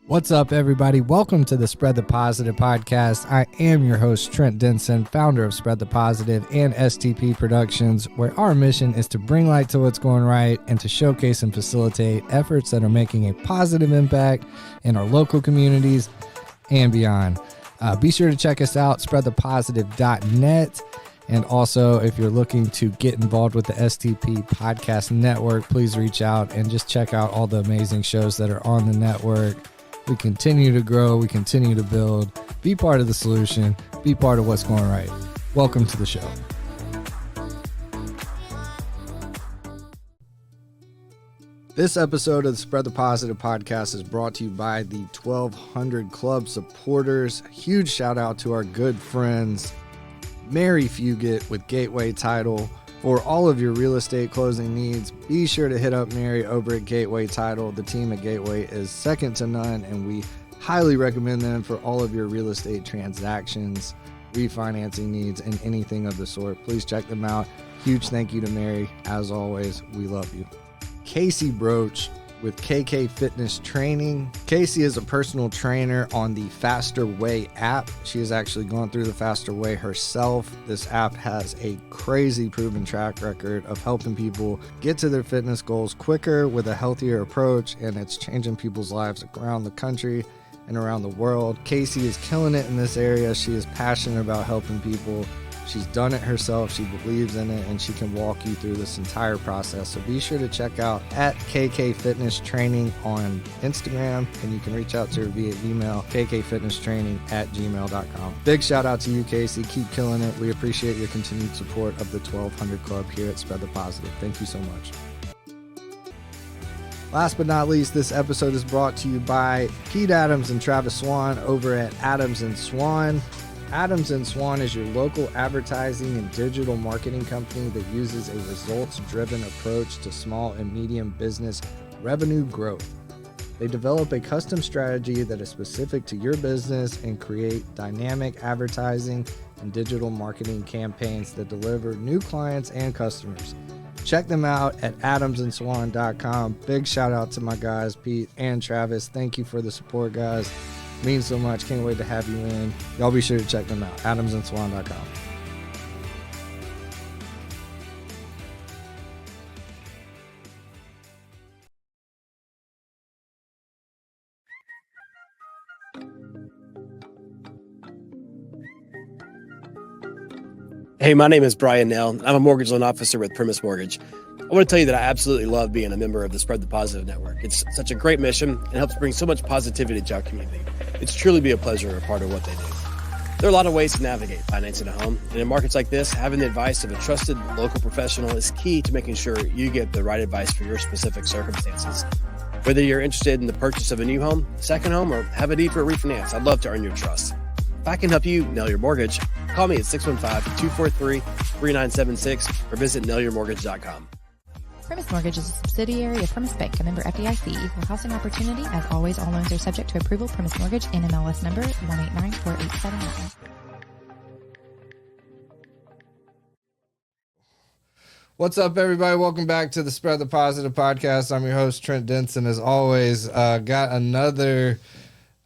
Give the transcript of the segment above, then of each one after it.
What's up, everybody? Welcome to the Spread the Positive podcast. I am your host, Trent Denson, founder of Spread the Positive and STP Productions, where our mission is to bring light to what's going right and to showcase and facilitate efforts that are making a positive impact in our local communities and beyond. Be sure to check us out, spreadthepositive.net. And also, if you're looking to get involved with the STP Podcast Network, please reach out and just check out all the amazing shows that are on the network. We continue to grow. We continue to build. Be part of the solution. Be part of what's going right. Welcome to the show. This episode of the Spread the Positive podcast is brought to you by the 1200 Club supporters. Huge shout out to our good friends, Mary Fugit with Gateway Title. For all of your real estate closing needs, be sure to hit up Mary over at Gateway Title. The team at Gateway is second to none, and we highly recommend them for all of your real estate transactions, refinancing needs, and anything of the sort. Please check them out. Huge thank you to Mary. As always, we love you. Casey Broach with KK Fitness Training. Casey is a personal trainer on the Faster Way app. She has actually gone through the Faster Way herself. This app has a crazy proven track record of helping people get to their fitness goals quicker with a healthier approach, and it's changing people's lives around the country and around the world. Casey is killing it in this area. She is passionate about helping people. She's done it herself, she believes in it, and she can walk you through this entire process. So be sure to check out at KK Fitness Training on Instagram, and you can reach out to her via email, kkfitnesstraining@gmail.com. Big shout out to you, Casey. Keep killing it. We appreciate your continued support of the 1200 Club here at Spread the Positive. Thank you so much. Last but not least, this episode is brought to you by Pete Adams and Travis Swan over at Adams & Swan. Adams & Swan is your local advertising and digital marketing company that uses a results-driven approach to small and medium business revenue growth. They develop a custom strategy that is specific to your business and create dynamic advertising and digital marketing campaigns that deliver new clients and customers. Check them out at adamsandswan.com. Big shout out to my guys, Pete and Travis. Thank you for the support, guys. Means so much. Can't wait to have you in. Y'all be sure to check them out. adamsandswan.com. Hey, my name is Brian Nell. I'm a mortgage loan officer with Primis Mortgage. I want to tell you that I absolutely love being a member of the Spread the Positive Network. It's such a great mission and helps bring so much positivity to our community. It's truly be a pleasure or a part of what they do. There are a lot of ways to navigate financing a home, and in markets like this, having the advice of a trusted local professional is key to making sure you get the right advice for your specific circumstances. Whether you're interested in the purchase of a new home, second home, or have a need for a refinance, I'd love to earn your trust. If I can help you nail your mortgage, call me at 615-243-3976 or visit nailyourmortgage.com. Primis Mortgage is a subsidiary of Primis Bank, a member FDIC, equal housing opportunity. As always, all loans are subject to approval. Primis Mortgage, NMLS number 1894879. What's up, everybody? Welcome back to the Spread the Positive podcast. I'm your host, Trent Denson. As always, got another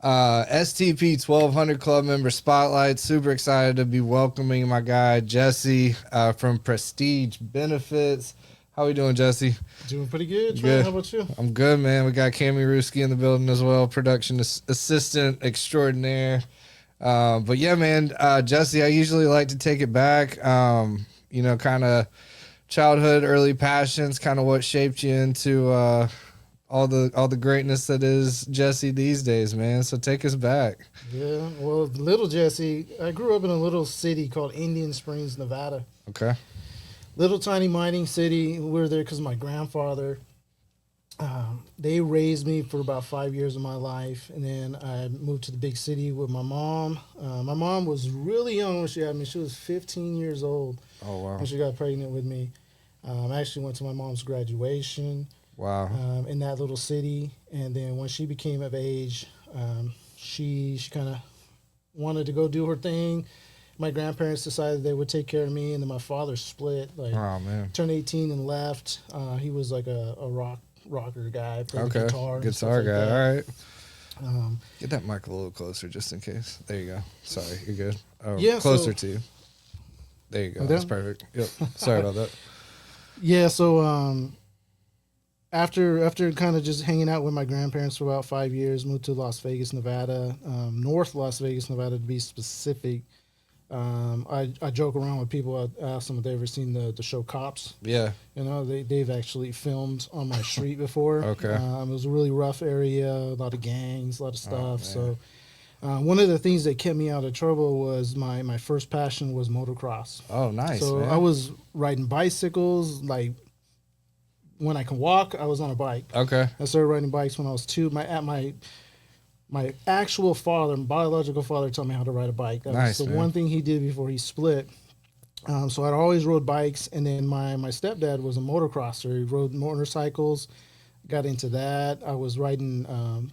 STP 1200 Club member spotlight. Super excited to be welcoming my guy, Jessy from Prestige Benefits. How we doing, Jessy? Doing pretty good. Good. How about you? I'm good, man. We got Cami Ruski in the building as well, production assistant extraordinaire. But yeah, man, Jessy, I usually like to take it back. Kind of childhood, early passions, kind of what shaped you into all the greatness that is Jessy these days, man. So take us back. Yeah, well, little Jessy, I grew up in a little city called Indian Springs, Nevada. Okay. Little tiny mining city. We were there because of my grandfather. They raised me for about 5 years of my life, and then I moved to the big city with my mom. My mom was really young when she had me. She was 15 years old. Oh, wow. When she got pregnant with me. I actually went to my mom's graduation. Wow. In that little city, and then when she became of age, she kind of wanted to go do her thing. My grandparents decided they would take care of me, and then my father split. Turned 18 and left. He was like a rocker guy, played the guitar. Guitar like guy. That. All right. Get that mic a little closer just in case. There you go. Sorry, you're good. Oh, Yeah, closer so- to you. There you go. Like That's that? perfect. Yep. Sorry about that. Yeah, so after kind of just hanging out with my grandparents for about 5 years, moved to Las Vegas, Nevada, North Las Vegas, Nevada to be specific. I joke around with people. I ask them if they ever seen the show Cops. Yeah. You know, they've actually filmed on my street before. Okay. It was a really rough area, a lot of gangs, a lot of stuff. man. So one of the things that kept me out of trouble was my first passion was motocross. Oh, nice. So man. I was riding bicycles. Like when I can walk, I was on a bike. Okay. I started riding bikes when I was 2. My actual father, my biological father, taught me how to ride a bike. That Nice, was the man. one thing he did before he split. So I'd always rode bikes, and then my stepdad was a motocrosser. He rode motorcycles, got into that. I was riding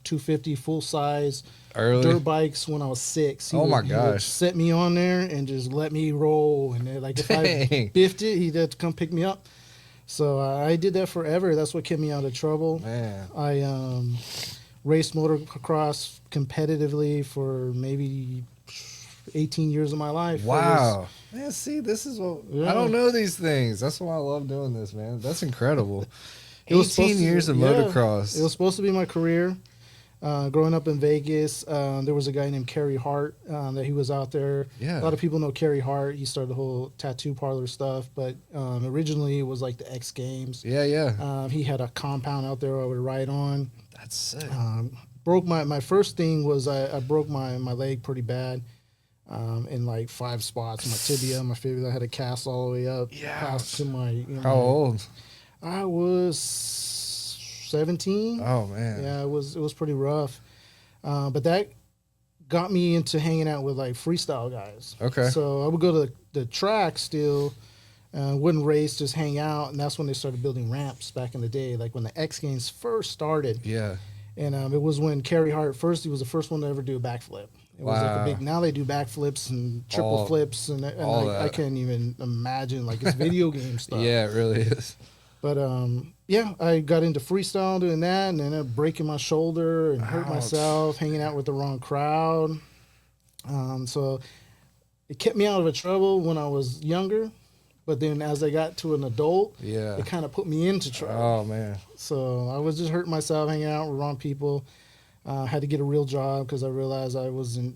250 full size Early. dirt bikes when I was 6. Oh, my He would gosh. set me on there and just let me roll. And then, like if I Dang. biffed it, he'd have to come pick me up. So I did that forever. That's what kept me out of trouble. Man. I raced motocross competitively for maybe 18 years of my life. Wow. Man, see, this is what Yeah. I don't know these things. That's why I love doing this, man. That's incredible. It was 18 supposed to- years of yeah, motocross. It was supposed to be my career. Growing up in Vegas, there was a guy named Kerry Hart that he was out there. Yeah. A lot of people know Kerry Hart. He started the whole tattoo parlor stuff, but originally it was like the X Games. Yeah. He had a compound out there I would ride on. That's sick. Broke my first thing was I broke my leg pretty bad in like 5 spots. My tibia, my fibula. I had a cast all the way up past to my. How old? I was 17. Oh, man. Yeah, it was pretty rough. But that got me into hanging out with like freestyle guys. Okay. So I would go to the track still, wouldn't race, just hang out, and that's when they started building ramps back in the day, like when the X Games first started. Yeah. And it was when Kerry Hart he was the first one to ever do a backflip. It was like Wow. a big. Now they do backflips and triple All- flips, and all I that. can't even imagine, like it's video game stuff. Yeah, it really is. But yeah, I got into freestyle doing that, and then ended up breaking my shoulder and hurt Ouch. myself, hanging out with the wrong crowd. So it kept me out of trouble when I was younger, but then as I got to an adult, Yeah. it kind of put me into trouble. Oh, man. So I was just hurting myself, hanging out with wrong people. Had to get a real job because I realized it wasn't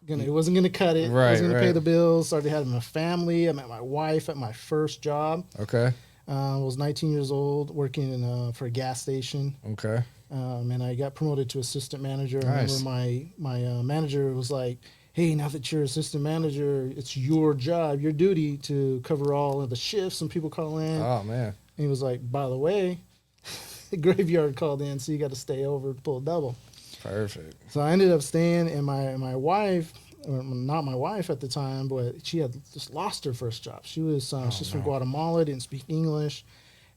gonna cut it. I wasn't gonna pay Right. the bills. Started having a family. I met my wife at my first job. Okay. I was 19 years old, working for a gas station, Okay. and I got promoted to assistant manager. I Nice. remember my manager was like, "Hey, now that you're assistant manager, it's your job, your duty to cover all of the shifts when people call in." Oh, man. And he was like, "By the way, the graveyard called in, so you got to stay over to pull a double." Perfect. So I ended up staying, and my wife, or not my wife at the time, but she had just lost her first job. She was she's from Guatemala, didn't speak English,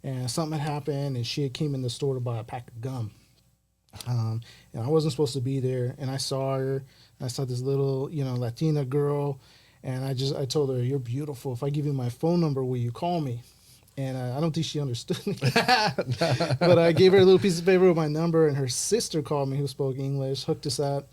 and something had happened, and she had came in the store to buy a pack of gum. And I wasn't supposed to be there, and I saw her. And I saw this little, Latina girl, and I told her, "You're beautiful. If I give you my phone number, will you call me?" And I don't think she understood me. But I gave her a little piece of paper with my number, and her sister called me, who spoke English, hooked us up.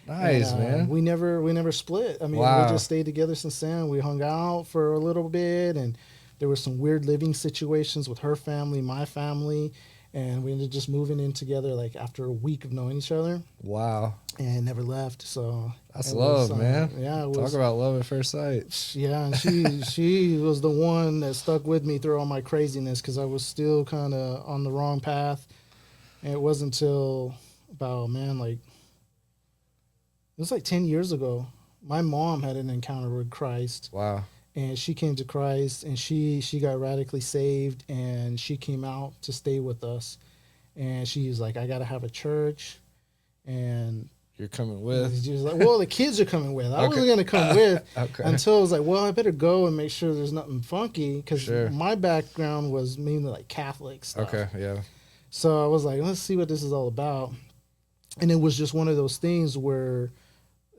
Nice, And, man. We never split. I mean, Wow. we just stayed together since then. We hung out for a little bit, and there were some weird living situations with her family, my family, and we ended up just moving in together like after a week of knowing each other, Wow. and never left. So That's it love, was, man. Yeah, it Talk was. about love at first sight. Yeah, and she was the one that stuck with me through all my craziness because I was still kind of on the wrong path, and it wasn't until about it was like 10 years ago. My mom had an encounter with Christ, Wow. and she came to Christ, and she got radically saved, and she came out to stay with us, and she was like, "I got to have a church," and You're coming with. she was like, "Well, the kids are coming with." I Okay. wasn't gonna come with Okay. until I was like, "Well, I better go and make sure there's nothing funky," because Sure. my background was mainly like Catholic stuff. Okay. Yeah. So I was like, let's see what this is all about. And it was just one of those things where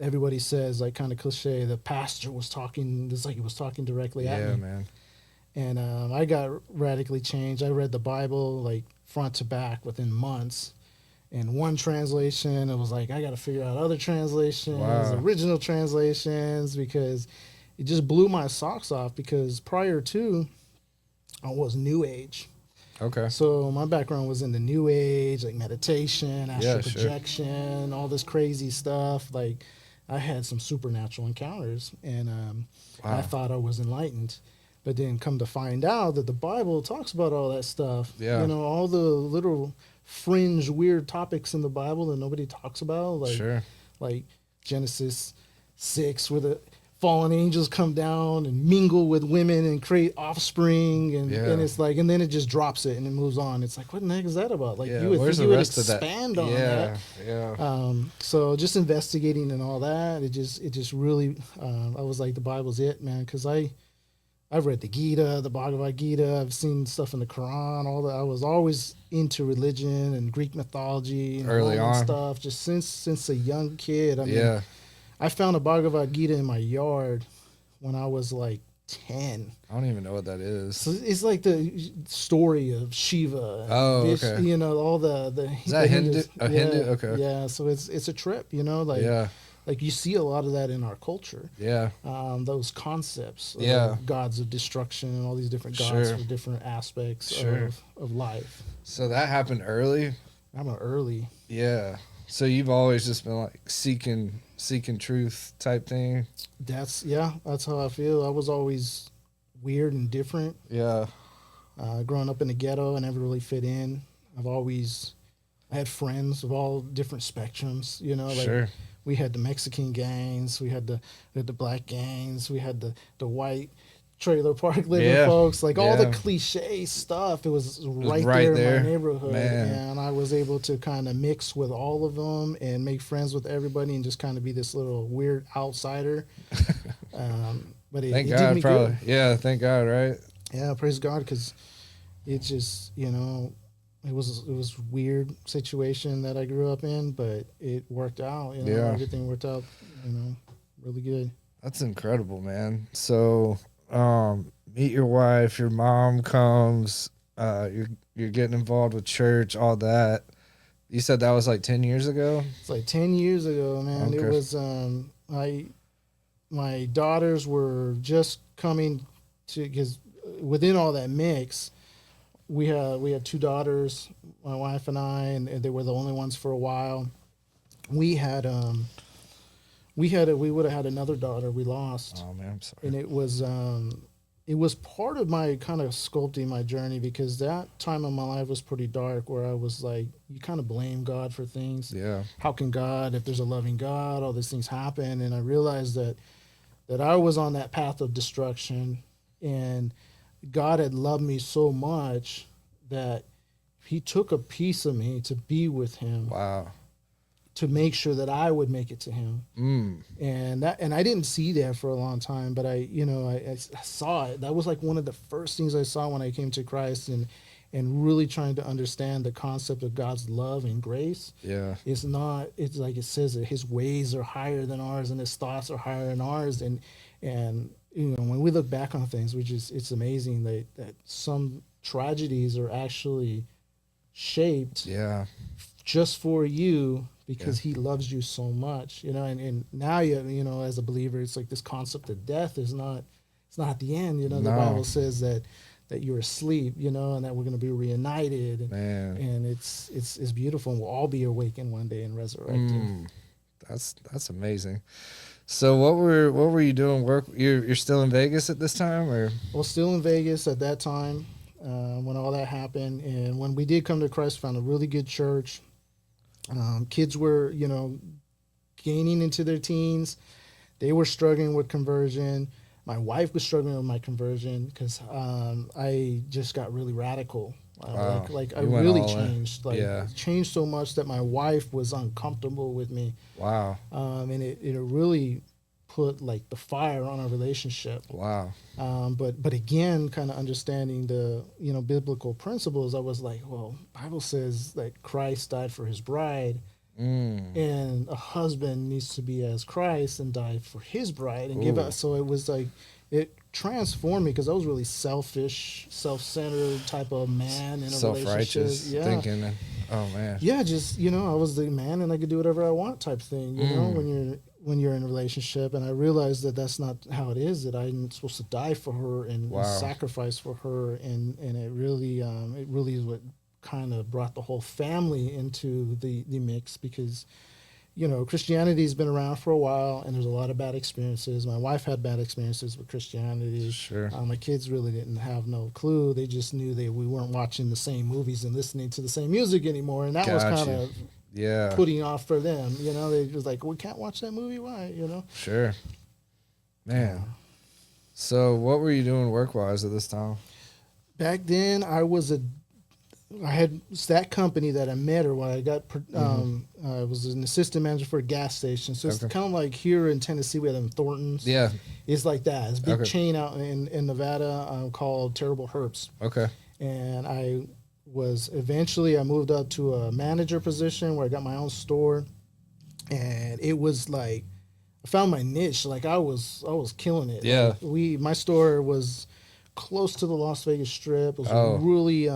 everybody says, like kind of cliche, the pastor was talking, it's like he was talking directly at Yeah, me. man. And I got radically changed. I read the Bible like front to back within months. in one translation. It was like, I got to figure out other translations, Wow. original translations, because it just blew my socks off, because prior to, I was New Age. Okay. So my background was in the New Age, like meditation, astral Yeah, sure. projection, all this crazy stuff. Like, I had some supernatural encounters, and I thought I was enlightened. But then come to find out that the Bible talks about all that stuff. Yeah. You know, all the little fringe weird topics in the Bible that nobody talks about. Like, Sure. like Genesis 6, where the fallen angels come down and mingle with women and create offspring, and it's like, and then it just drops it and it moves on. It's like, what the heck is that about? Like, you would think you would expand on that. Yeah. So just investigating and all that, it just really, I was like, the Bible's it, man, because I've read the Gita, the Bhagavad Gita. I've seen stuff in the Quran. All that. I was always into religion and Greek mythology and Early all that on. stuff. Just since a young kid. I mean, I found a Bhagavad Gita in my yard when I was like 10. I don't even know what that is. So it's like the story of Shiva. Oh, okay. You know, all the Is that Hindu? Hindu? Okay. Yeah, so it's a trip, you know, like like you see a lot of that in our culture. Yeah. Those concepts Yeah. of gods of destruction and all these different gods Sure. for different aspects Sure. of life. So that happened early? I'm an early. Yeah. So you've always just been like seeking truth type thing? That's how I feel. I was always weird and different. Yeah. Growing up in the ghetto, I never really fit in. I had friends of all different spectrums, you know, like Sure. we had the Mexican gangs, we had the black gangs, we had the white trailer park living folks, like all the cliche stuff. It was right there in my neighborhood. Man. And I was able to kind of mix with all of them and make friends with everybody and just kind of be this little weird outsider. But it Thank did God, me probably. good. Yeah, thank God, right? Yeah, praise God, because it just, you know, it was a weird situation that I grew up in, but it worked out. You know, everything worked out, you know, really good. That's incredible, man. So, meet your wife, your mom comes, you're getting involved with church, all that. You said that was like 10 years ago? It's like 10 years ago, man. Okay. It was my daughters were just coming to, because within all that mix, we had two daughters, my wife and I, and they were the only ones for a while. We would have had another daughter we lost. Oh man, I'm sorry. And it was part of my kind of sculpting my journey, because that time of my life was pretty dark, where I was like, you kind of blame God for things. Yeah. How can God, if there's a loving God, all these things happen? And I realized that I was on that path of destruction, and God had loved me so much that he took a piece of me to be with him. Wow. To make sure that I would make it to him. And I didn't see that for a long time, but I saw it. That was like one of the first things I saw when I came to Christ, and really trying to understand the concept of God's love and grace. Yeah. It's like it says that his ways are higher than ours and his thoughts are higher than ours. And you know, when we look back on things, it's amazing that some tragedies are actually shaped just for you, because he loves you so much, you know. And now you know, as a believer, it's like this concept of death is not the end. You know, the Bible says that you're asleep, you know, and that we're going to be reunited. And it's beautiful, and we'll all be awakened one day and resurrected. That's amazing. So what were you doing? Work? You're still in Vegas at this time, or? Well, still in Vegas at that time when all that happened, and when we did come to Christ, found a really good church. Kids were, you know, gaining into their teens. They were struggling with conversion. My wife was struggling with my conversion, because I just got really radical. Wow. Like I You went really all in. changed. Changed so much that my wife was uncomfortable with me. Wow. And it really put like the fire on our relationship. Wow. But again, kind of understanding the, you know, biblical principles, I was like, well, Bible says that Christ died for his bride, and a husband needs to be as Christ and die for his bride and give us. So it was like, it transformed me because I was really selfish, self-centered type of man in a relationship. Self-righteous thinking. Oh man. Yeah, just I was the man and I could do whatever I want type thing. You know, when you're in a relationship, and I realized that that's not how it is. That I'm supposed to die for her and sacrifice for her, and it really is what kind of brought the whole family into the mix because. Christianity has been around for a while, and there's a lot of bad experiences. My wife had bad experiences with Christianity. Sure. My kids really didn't have no clue. They just knew we weren't watching the same movies and listening to the same music anymore, and that was kind of putting off for them. They was like, we can't watch that movie. Why? Sure. Man. So what were you doing work-wise at this time? Back then, I had that company that I met her when I got. I was an assistant manager for a gas station, so it's kind of like here in Tennessee we have them Thorntons. Yeah, it's like that. It's a big chain out in Nevada called Terrible Herbs. Okay. And I moved up to a manager position where I got my own store, and it was like I found my niche. Like I was killing it. Yeah. Like my store was close to the Las Vegas Strip. It was a really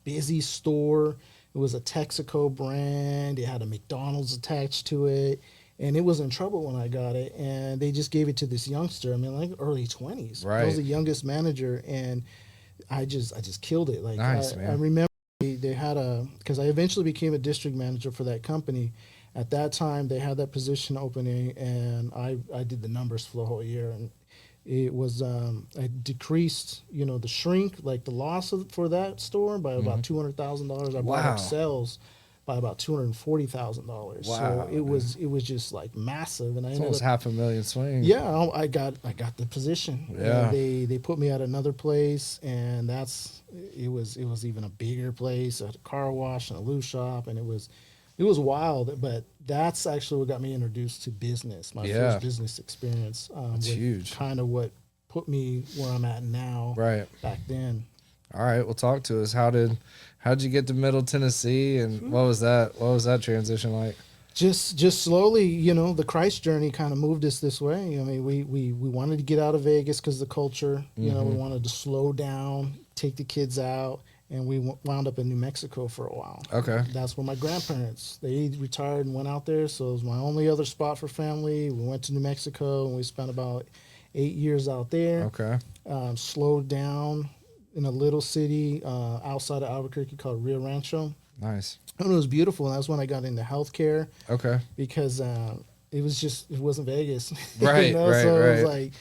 busy store. It was a Texaco brand. It had a McDonald's attached to it. And it was in trouble when I got it. And they just gave it to this youngster. I mean, like early 20s. Right. I was the youngest manager. And I just killed it. Like nice, man. I remember they had because I eventually became a district manager for that company. At that time, they had that position opening. And I did the numbers for the whole year. And it was I decreased, the shrink, like the loss for that store by about $200,000. I brought up sales by about $240,000. Wow, so it was just like massive, and I ended almost up $500,000 swing. Yeah, I got the position. Yeah, they put me at another place, and it was even a bigger place, a car wash and a loo shop, and it was wild, but that's actually what got me introduced to business. My first business experience. That's huge. Kind of what put me where I'm at now. Right. Back then. All right. Well, talk to us. How'd you get to Middle Tennessee, and what was that transition like? Just slowly, the Christ journey kind of moved us this way. I mean, we wanted to get out of Vegas because of the culture. We wanted to slow down, take the kids out. And we wound up in New Mexico for a while. Okay. That's where my grandparents, they retired and went out there. So it was my only other spot for family. We went to New Mexico, and we spent about 8 years out there. Okay. Slowed down in a little city outside of Albuquerque called Rio Rancho. Nice. And it was beautiful. And that's when I got into healthcare. Okay. Because it wasn't Vegas. Right, right, so right. It was like,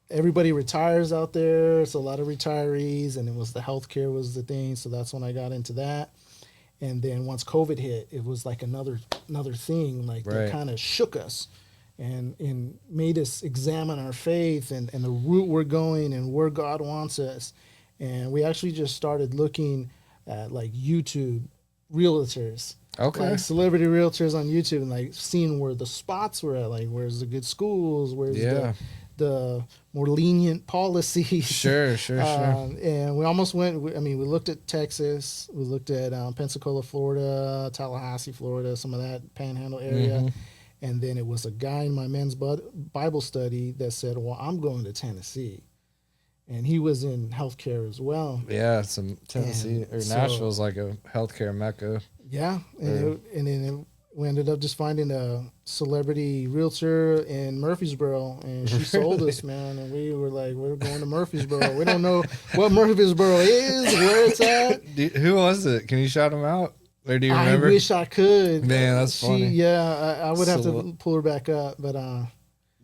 everybody retires out there. It's a lot of retirees, and it was the healthcare was the thing. So that's when I got into that. And then once COVID hit, it was like another thing. Like they kind of shook us and made us examine our faith and the route we're going and where God wants us. And we actually just started looking at like YouTube realtors. Okay. Like celebrity realtors on YouTube, and like seeing where the spots were at, like where's the good schools, where's the more lenient policies. Sure. And we almost went, we looked at Texas, we looked at Pensacola, Florida, Tallahassee, Florida, some of that panhandle area. And then it was a guy in my men's Bible study that said, well, I'm going to Tennessee. And he was in healthcare as well. Yeah, some Tennessee or Nashville's like a healthcare mecca. Yeah, and then we ended up just finding a celebrity realtor in Murfreesboro, and she sold us, man. And we were like, we're going to Murfreesboro. We don't know what Murfreesboro is, where it's at. Who was it? Can you shout him out? Or do you remember? I wish I could. Man, that's funny. I would have to pull her back up, but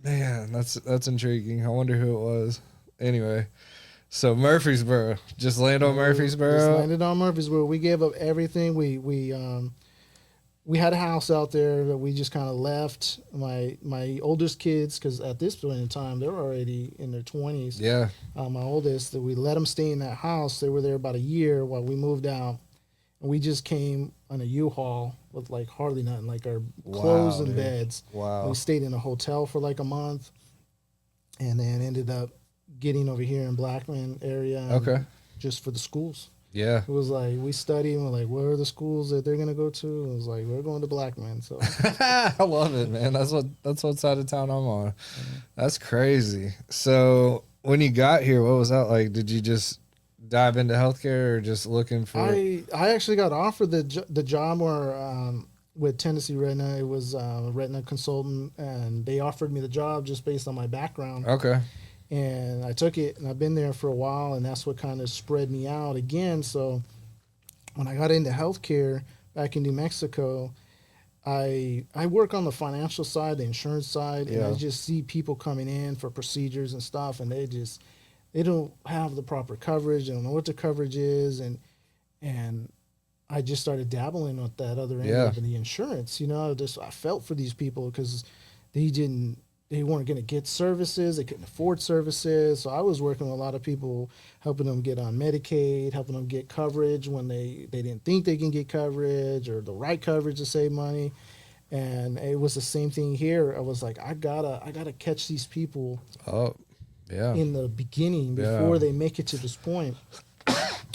man, that's intriguing. I wonder who it was. Anyway, so Murfreesboro, just land on Murfreesboro. Just landed on Murfreesboro. We gave up everything. We had a house out there that we just kind of left. My oldest kids, because at this point in time they were already in their 20s. Yeah. My oldest, that we let them stay in that house. They were there about a year while we moved out, and we just came on a U-Haul with like hardly nothing, like our clothes and beds. Wow. We stayed in a hotel for like a month, and then ended up getting over here in Blackman area. Okay. Just for the schools. Yeah. It was like we studied and we're like, where are the schools that they're gonna go to? It was like, we're going to Blackman. So I love it, man. That's what side of town I'm on. That's crazy. So when you got here, what was that like? Did you just dive into healthcare or just looking for? I actually got offered the job where with Tennessee Retina. It was a retina consultant, and they offered me the job just based on my background. Okay. And I took it, and I've been there for a while, and that's what kind of spread me out again. So when I got into healthcare back in New Mexico, I work on the financial side, the insurance side, and I just see people coming in for procedures and stuff, and they don't have the proper coverage. They don't know what the coverage is, and I just started dabbling with that other end of the insurance. You know, I felt for these people because they weren't going to get services. They couldn't afford services. So I was working with a lot of people, helping them get on Medicaid, helping them get coverage when they didn't think they can get coverage or the right coverage to save money. And it was the same thing here. I was like, I gotta catch these people in the beginning before they make it to this point.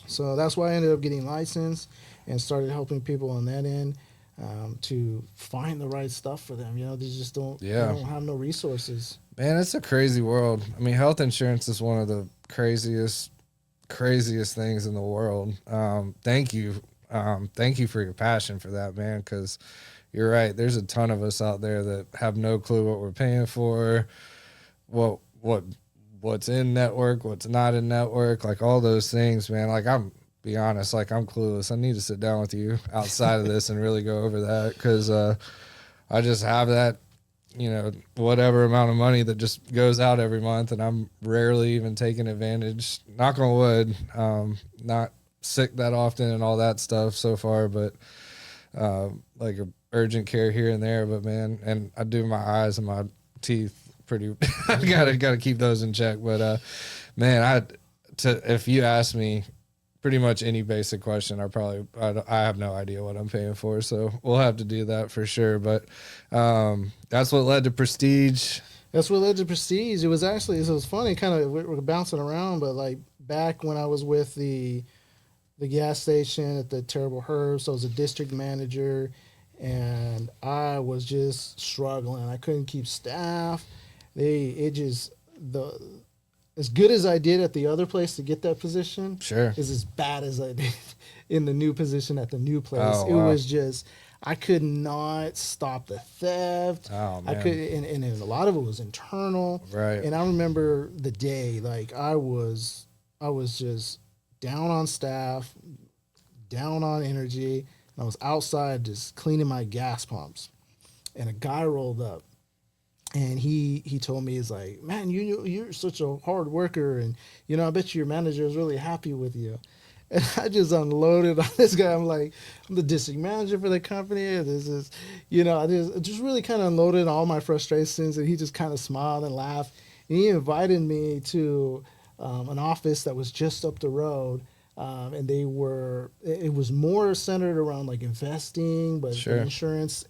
So that's why I ended up getting licensed and started helping people on that end. To find the right stuff for them. You know, they just don't have no resources. Man, it's a crazy world. I mean, health insurance is one of the craziest things in the world. Thank you for your passion for that, man, because you're right. There's a ton of us out there that have no clue what we're paying for, what's in network, what's not in network, like all those things, man. Like be honest, like I'm clueless. I need to sit down with you outside of this and really go over that, because I just have that, you know, whatever amount of money that just goes out every month, and I'm rarely even taking advantage. Knock on wood, not sick that often and all that stuff so far, but like a urgent care here and there. But man, and I do my eyes and my teeth pretty. I gotta keep those in check. But man, if you ask me pretty much any basic question, I have no idea what I'm paying for, so we'll have to do that for sure. But that's what led to Prestige. That's what led to Prestige. It was funny, kind of we're bouncing around, but like back when I was with the gas station at the Terrible Herbs, so I was a district manager, and I was just struggling. I couldn't keep staff. As good as I did at the other place to get that position, is as bad as I did in the new position at the new place. It was just, I could not stop the theft. Oh, man. I could, and a lot of it was internal. Right. And I remember the day, like I was just down on staff, down on energy, and I was outside just cleaning my gas pumps, and a guy rolled up. And he told me, he's like, man, you're such a hard worker, and you know, I bet your manager is really happy with you. And I just unloaded on this guy. I'm like, I'm the district manager for the company. This is, you know, I just really kind of unloaded all my frustrations, and he just kind of smiled and laughed. And he invited me to an office that was just up the road, and it was more centered around like investing, but insurance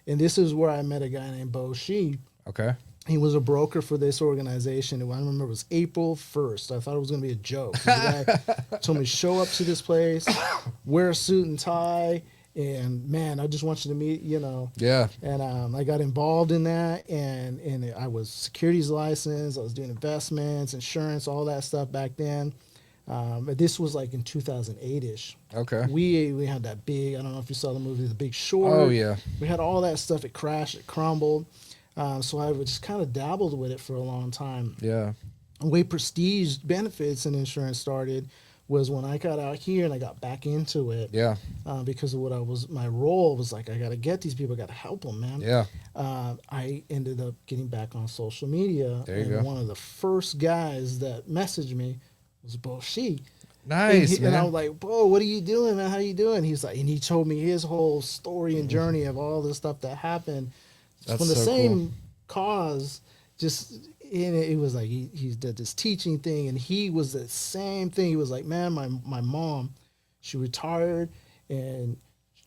and this is where I met a guy named Bo Shee. Okay. He was a broker for this organization. And I remember it was April 1st. I thought it was going to be a joke. The guy told me, show up to this place, wear a suit and tie, and man, I just want you to meet, you know. Yeah. And I got involved in that, and I was securities licensed. I was doing investments, insurance, all that stuff back then. But this was like in 2008-ish. Okay. We had that big, I don't know if you saw the movie The Big Short. Oh, yeah. We had all that stuff. It crashed, it crumbled. So I just kind of dabbled with it for a long time. Yeah. The way Prestige benefits and insurance started was when I got out here and I got back into it. Yeah. Because of my role was like, I got to get these people, I got to help them, man. Yeah. I ended up getting back on social media. There you go. One of the first guys that messaged me was Bo Shee. Nice, man. And I was like, Bo, what are you doing, man? How you doing? He's like, and he told me his whole story and journey of all the stuff that happened. That's from the so same cool. cause, just in it was like he did this teaching thing, and he was the same thing. He was like, man, my mom, she retired, and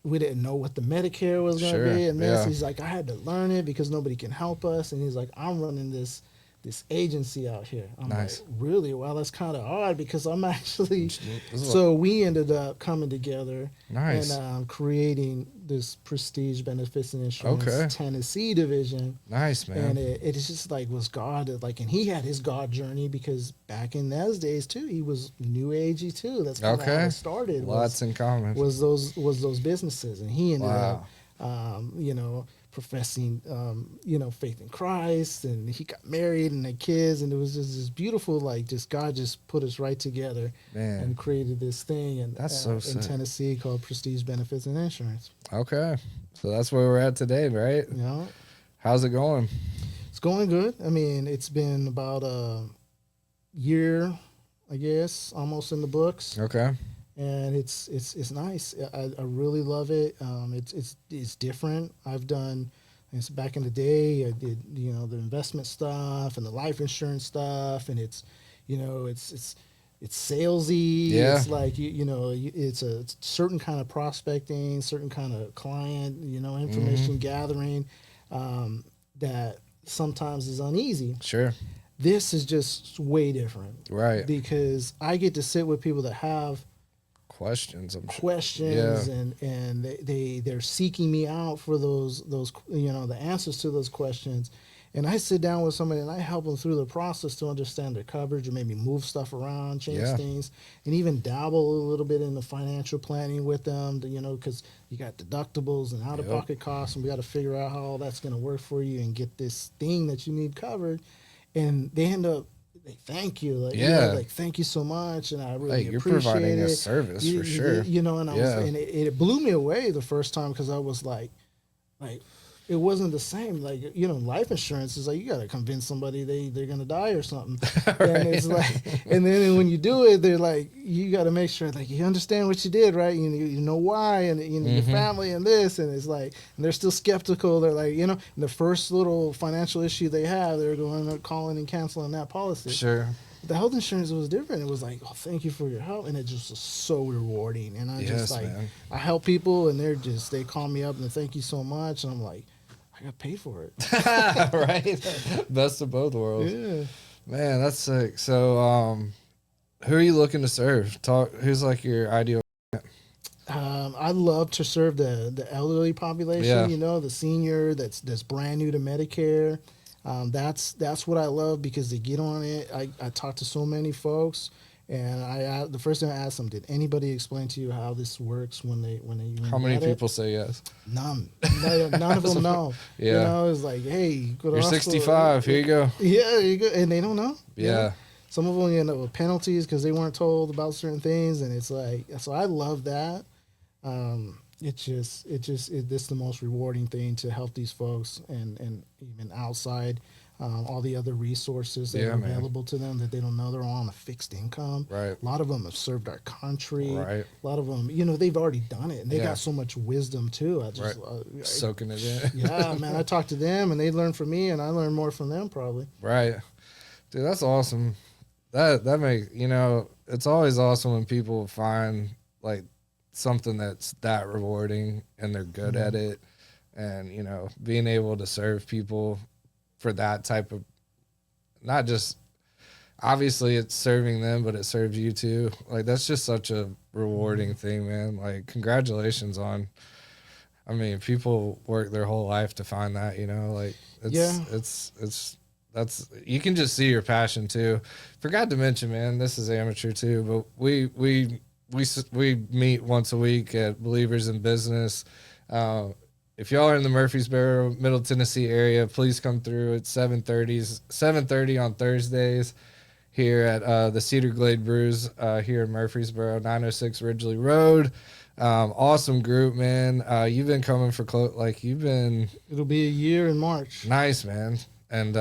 we didn't know what the Medicare was going to be, and this. He's like, I had to learn it because nobody can help us, and he's like, I'm running this this agency out here. I'm Nice. like, really? Well, that's kind of odd because I'm actually. So we ended up coming together Nice. and creating this Prestige Benefits and Insurance Tennessee division. Nice, man. And it is just like was God, like, and he had his God journey because back in those days too, he was new agey too. That's kind of how it started. Lots in common. Was those businesses, and he ended up, professing, faith in Christ, and he got married and had kids, and it was just this beautiful, like, just God just put us right together, man, and created this thing, and that's so in Tennessee called Prestige Benefits and Insurance. Okay, so that's where we're at today, right? Yeah. How's it going? It's going good. I mean, it's been about a year, I guess, almost in the books. Okay. And it's nice. I really love it. It's different. I've done, it's back in the day, I did, the investment stuff and the life insurance stuff, and it's salesy. Yeah. It's like, it's a certain kind of prospecting, certain kind of client, information gathering, that sometimes is uneasy. Sure. This is just way different. Right. Because I get to sit with people that have questions, and they're seeking me out for those the answers to those questions, and I sit down with somebody and I help them through the process to understand their coverage or maybe move stuff around, change things, and even dabble a little bit in the financial planning with them, because you got deductibles and out-of-pocket costs, and we got to figure out how all that's going to work for you and get this thing that you need covered, and they end up. They thank you, like thank you so much, and I really you're appreciate providing it. a service for sure. And I was, and it blew me away the first time because I was like it wasn't the same. Like, life insurance is like you got to convince somebody they're gonna die or something, and it's like, and then when you do it, they're like, you got to make sure like you understand what you did, right? You know why, and your family and this, and it's like, and they're still skeptical. They're like, the first little financial issue they have, they're going calling and canceling that policy. Sure. The health insurance was different. It was like, oh, thank you for your help, and it just was so rewarding. And I help people, and they call me up and thank you so much, and I'm like, I got paid for it. Right. Best of both worlds. Yeah. Man, that's sick. So, who are you looking to serve? Who's like your ideal? I love to serve the elderly population. The senior that's brand new to Medicare. That's what I love because they get on it. I talk to so many folks, and the first thing I ask them, did anybody explain to you how this works when they How many people say yes? None of them know. Yeah. It's like, hey, go to you're hospital. 65. Here you go. Yeah, you go, and they don't know. Yeah. Some of them end up with penalties because they weren't told about certain things, and it's like, so I love that. It's the most rewarding thing to help these folks, and even outside, all the other resources that are available to them that they don't know. They're all on a fixed income. Right. A lot of them have served our country. Right. A lot of them, they've already done it, and they got so much wisdom too. I just soaking it in. Yeah, man. I talk to them, and they learn from me, and I learn more from them probably. Right, dude. That's awesome. That makes it's always awesome when people find like something that's that rewarding and they're good at it, and being able to serve people for that type of, not just obviously it's serving them, but it serves you too. Like that's just such a rewarding thing, man. Like congratulations on. I mean, people work their whole life to find that. Like it's that's, you can just see your passion too. Forgot to mention, man, this is amateur too, but we meet once a week at Believers in Business. If y'all are in the Murfreesboro, Middle Tennessee area, please come through at 7:30 on Thursdays here at the Cedar Glade Brews here in Murfreesboro, 906 Ridgely Road. Awesome group, man. You've been coming for It'll be a year in March. Nice, man. And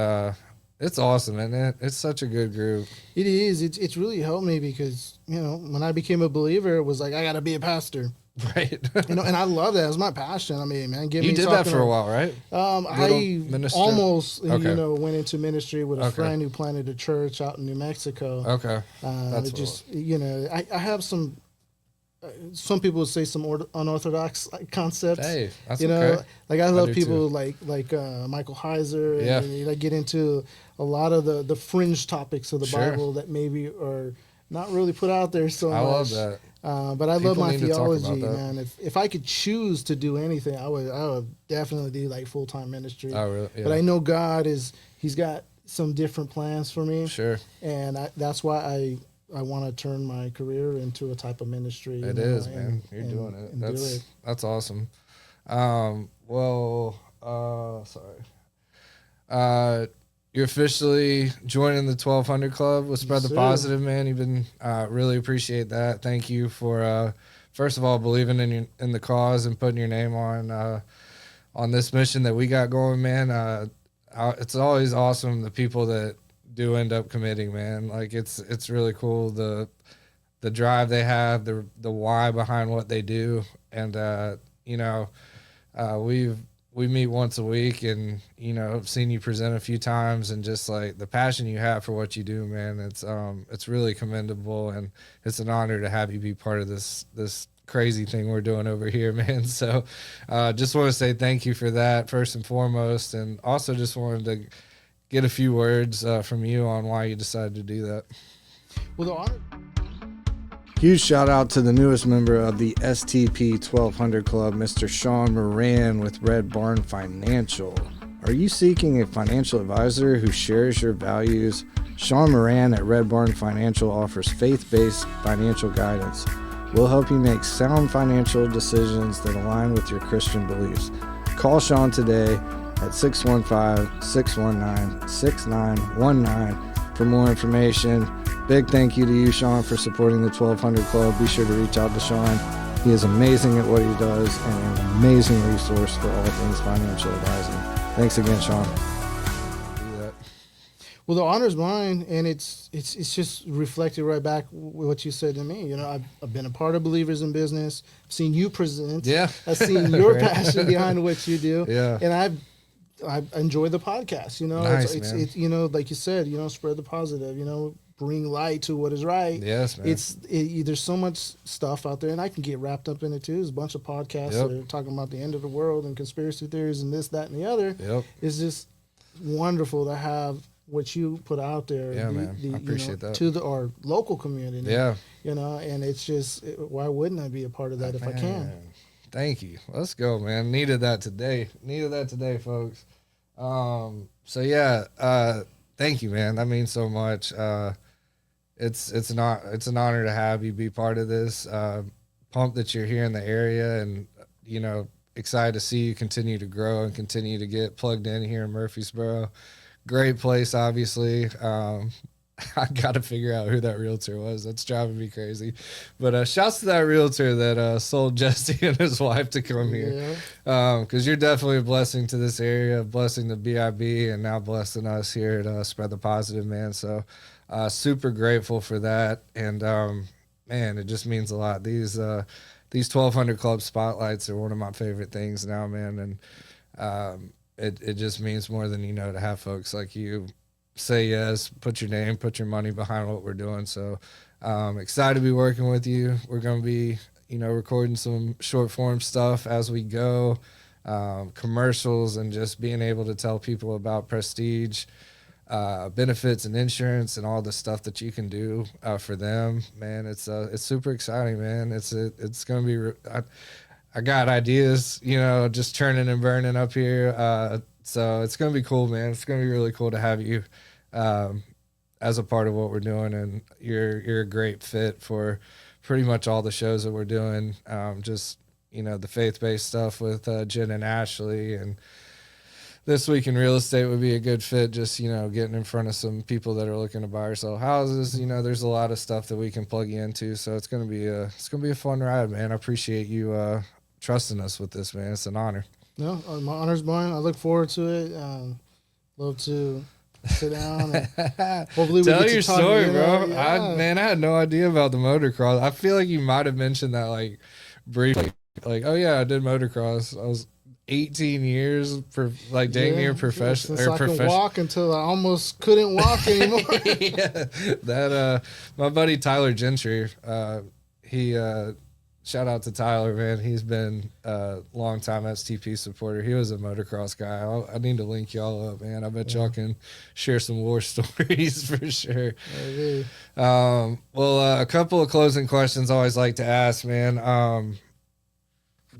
it's awesome, man. It's such a good group. It is. It's really helped me because, when I became a believer, it was like, I got to be a pastor. Right. And I love that. It was my passion. I mean, man, you did that for a while, right? I minister? almost, Okay. Went into ministry with a friend who planted a church out in New Mexico. Okay. That's just, I have some some people would say some unorthodox concepts. Hey, that's you know, okay. like I love do people too. like Michael Heiser, Yeah. and you know, get into a lot of the fringe topics of the Sure. Bible that maybe are not really put out there so I much. love that. But I love People my need to talk about theology, that. man. If I could choose to do anything, I would definitely do like full-time ministry. Oh, really? Yeah. But I know God he's got some different plans for me. Sure. And that's why I want to turn my career into a type of ministry. It is, man. You're doing it. That's awesome. You're officially joining the 1200 Club with Spread the sir. Positive, man. You've been really appreciate that. Thank you for first of all believing in the cause and putting your name on this mission that we got going, man. It's always awesome the people that do end up committing, man. Like it's really cool the drive they have, the why behind what they do, and we meet once a week, and I've seen you present a few times, and just like the passion you have for what you do, man. It's really commendable, and it's an honor to have you be part of this crazy thing we're doing over here, man. So just want to say thank you for that first and foremost, and also just wanted to get a few words from you on why you decided to do that. Well, the honor. Huge shout out to the newest member of the STP 1200 Club, Mr. Sean Moran with Red Barn Financial. Are you seeking a financial advisor who shares your values? Sean Moran at Red Barn Financial offers faith-based financial guidance. We'll help you make sound financial decisions that align with your Christian beliefs. Call Sean today at 615-619-6919 for more information. Big thank you to you, Sean, for supporting the 1200 Club. Be sure to reach out to Sean. He is amazing at what he does and an amazing resource for all things financial advising. Thanks again, Sean. Well, the honor's mine, and it's just reflected right back with what you said to me. I've been a part of Believers in Business. I've seen you present. Yeah. I've seen your Right. passion behind what you do. Yeah. And I enjoy the podcast. Nice, it's man. like you said, spread the positive. Bring light to what is right. Yes, man. There's so much stuff out there, and I can get wrapped up in it too. There's a bunch of podcasts that are talking about the end of the world and conspiracy theories and this, that, and the other. Yep. It's just wonderful to have what you put out there. Yeah, man. I appreciate that. To our local community. Yeah. And it's just, why wouldn't I be a part of that if I can? Thank you. Let's go, man. Needed that today, folks. Thank you, man. That means so much. It's an honor to have you be part of this. Pumped that you're here in the area, and excited to see you continue to grow and continue to get plugged in here in Murfreesboro. Great place, obviously. I got to figure out who that realtor was. That's driving me crazy. But shouts to that realtor that sold Jesse and his wife to come here. Because you're definitely a blessing to this area, a blessing to BIB, and now blessing us here at Spread the Positive, man. So super grateful for that. And, man, it just means a lot. These 1200 Club spotlights are one of my favorite things now, man. And it just means more than to have folks like you say yes, put your name, put your money behind what we're doing. So excited to be working with you. We're going to be, recording some short form stuff as we go, commercials, and just being able to tell people about Prestige, benefits and insurance and all the stuff that you can do for them. Man, it's super exciting, man. It's going to be, I got ideas, just churning and burning up here. So it's going to be cool, man. It's going to be really cool to have you as a part of what we're doing. And you're a great fit for pretty much all the shows that we're doing. Just, the faith-based stuff with Jen and Ashley, and This Week in Real Estate would be a good fit. Just, getting in front of some people that are looking to buy or sell houses. There's a lot of stuff that we can plug you into. So it's going to be a fun ride, man. I appreciate you trusting us with this, man. It's an honor. No, my honor's mine. I look forward to it. Love to sit down and hopefully we tell get your to talk, story, bro. Yeah. I had no idea about the motocross. I feel like you might have mentioned that like briefly. Like, oh yeah, I did motocross. I was 18 years dang near professional. Since I can walk until I almost couldn't walk anymore. Yeah, that my buddy Tyler Gentry, he shout out to Tyler, man. He's been a long-time STP supporter. He was a motocross guy. I need to link y'all up, man. I bet y'all can share some war stories for sure. Maybe. Well, a couple of closing questions I always like to ask, man.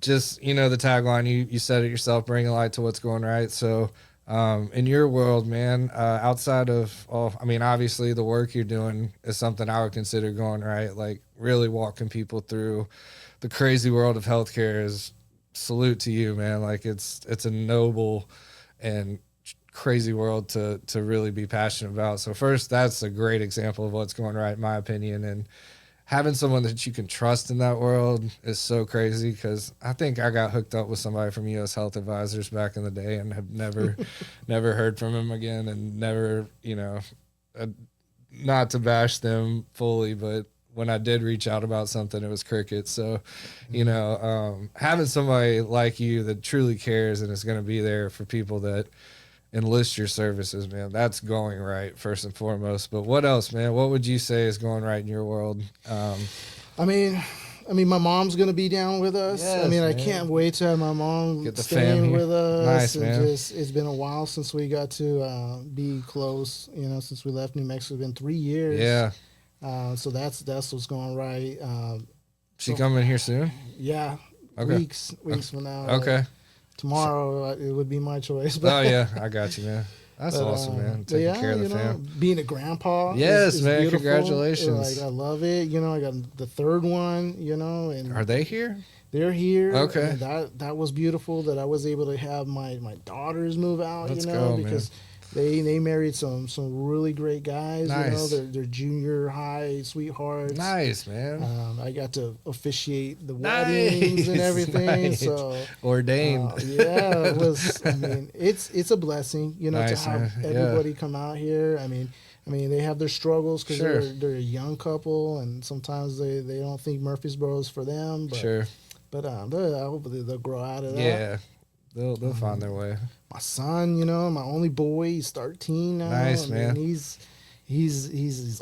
Just, the tagline, you said it yourself, bring a light to what's going right. So in your world, man, outside of obviously the work you're doing is something I would consider going right. Like really walking people through the crazy world of healthcare is salute to you, man. Like it's a noble and crazy world to really be passionate about. So first, that's a great example of what's going right, in my opinion. And having someone that you can trust in that world is so crazy, because I think I got hooked up with somebody from U.S. Health Advisors back in the day and have never heard from him again, and never, not to bash them fully, but when I did reach out about something, it was cricket. So, having somebody like you that truly cares and is going to be there for people that enlist your services, man, that's going right first and foremost. But what else, man? What would you say is going right in your world? I mean, my mom's gonna be down with us. Yes, I man. can't wait to have my mom Get the staying fam here. with us. Nice, and man. it's been a while since we got to be close. Since we left New Mexico, it's been 3 years. Yeah. So that's what's going right. She coming here soon? Yeah. Okay. Weeks from now. Okay. Tomorrow it would be my choice. But, Oh, yeah. I got you, man. That's awesome, man. but Taking yeah, care of the fam. being a grandpa. Yes, is man. beautiful. Congratulations. Like, I love it. I got the third one. And Are they here? they're here. Okay. And that was beautiful that I was able to have my daughters move out. Let's go, because they married some really great guys. Nice. They're junior high sweethearts. Nice, man. I got to officiate the Nice. weddings and everything. Nice. So Ordained. yeah, it was. It's a blessing, Nice, to have man. Yeah. everybody come out here. I mean, they have their struggles because Sure. they're a young couple, and sometimes they don't think Murfreesboro is for them. But, Sure. But I hope they'll grow out of that. Yeah. They'll find their way. My son, my only boy, he's 13 now. Nice, man. He's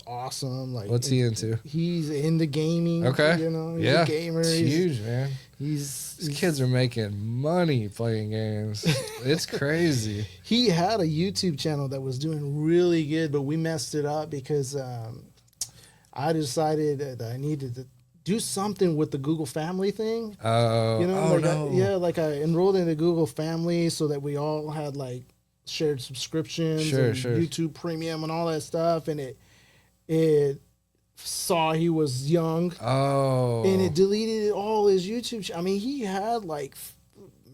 awesome. Like, What's he into? He's into gaming. Okay. He's Yeah. a gamer. It's huge, man. He's These kids are making money playing games. It's crazy. He had a YouTube channel that was doing really good, but we messed it up because I decided that I needed to do something with the Google Family thing. Oh, no. Like I enrolled in the Google Family so that we all had like shared subscriptions, Sure. YouTube Premium and all that stuff, and it saw he was young, Oh. and it deleted all his YouTube. He had like,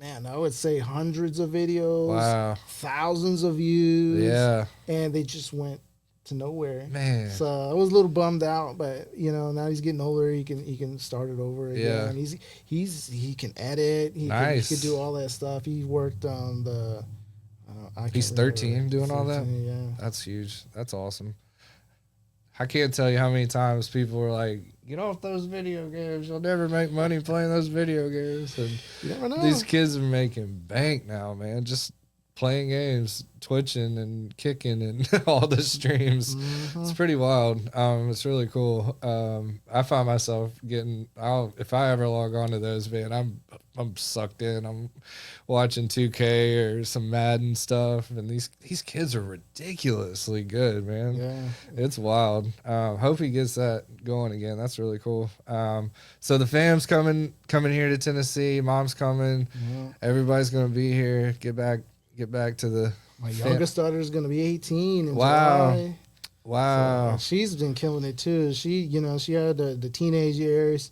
I would say hundreds of videos, Wow. thousands of views, Yeah. and they just went to nowhere. Man. So I was a little bummed out, but now he's getting older. He can start it over again. Yeah. He can edit. He Nice. can do all that stuff. He worked on the. He's 13 doing all that? Yeah. That's huge. That's awesome. I can't tell you how many times people were like, get off those video games. You'll never make money playing those video games. And You never know. these kids are making bank now, man. Just playing games, twitching and kicking and all the streams. Mm-hmm. It's pretty wild. It's really cool. I find myself if I ever log on to those, man, I'm sucked in. I'm watching 2K or some Madden stuff, and these kids are ridiculously good, man. Yeah. It's wild. Hope he gets that going again. That's really cool. So the fam's coming here to Tennessee. Mom's coming. Yeah. Everybody's gonna be here. Get back to the. My youngest daughter is going to be 18 in Wow. July. Wow. So she's been killing it too. She had the teenage years,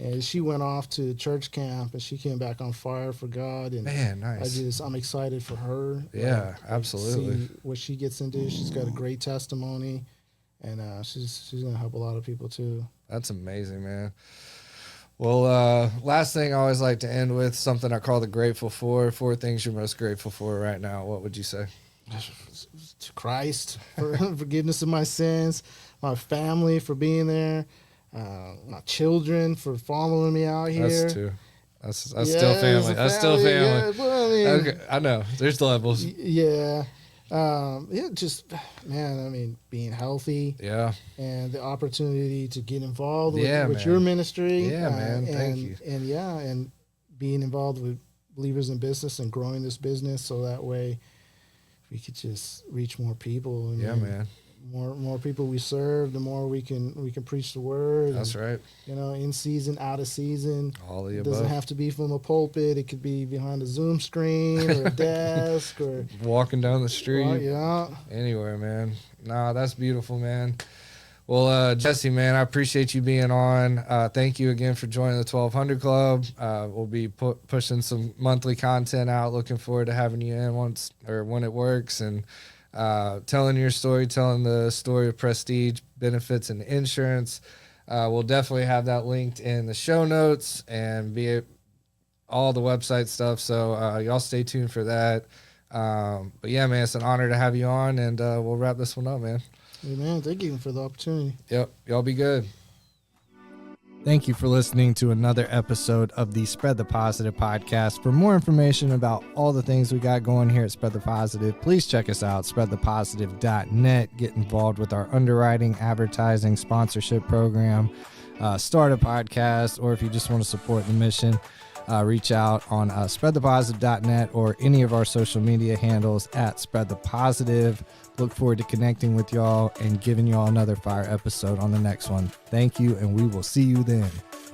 and she went off to church camp, and she came back on fire for God. And Man, nice. I'm excited for her. Yeah, absolutely. See what she gets into. She's got a great testimony, and she's going to help a lot of people too. That's amazing, man. Well, last thing I always like to end with, something I call the grateful for. 4 things you're most grateful for right now. What would you say? To Christ for forgiveness of my sins, my family for being there, my children for following me out here. That's 2. That's still family. That's still family. Yeah, well, Okay, I know. There's levels. Yeah. Yeah, just, man, I mean, being healthy. Yeah. And the opportunity to get involved with, Yeah, with man. your ministry. Yeah, man. Thank you. And being involved with Believers in Business and growing this business so that way we could just reach more people. Yeah, man. More people we serve, the more we can preach the word. That's right. You know, in season, out of season. All of the It above. doesn't have to be from a pulpit. It could be behind a Zoom screen or a desk or walking down the street. Well, yeah. Anywhere, man. Nah, that's beautiful, man. Well, Jesse, man, I appreciate you being on. Thank you again for joining the 1200 Club. We'll be pushing some monthly content out. Looking forward to having you in when it works, and telling your story, telling the story of Prestige benefits and insurance. We'll definitely have that linked in the show notes and be all the website stuff. So y'all stay tuned for that. But yeah, man, it's an honor to have you on, and we'll wrap this one up, man. Hey, man, thank you for the opportunity. Yep. Y'all be good. Thank you for listening to another episode of the Spread the Positive podcast. For more information about all the things we got going here at Spread the Positive, please check us out, spreadthepositive.net. Get involved with our underwriting, advertising, sponsorship program, start a podcast, or if you just want to support the mission, reach out on spreadthepositive.net or any of our social media handles at Spread the Positive. Look forward to connecting with y'all and giving y'all another fire episode on the next one. Thank you, and we will see you then.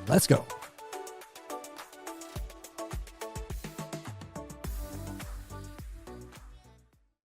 Let's go.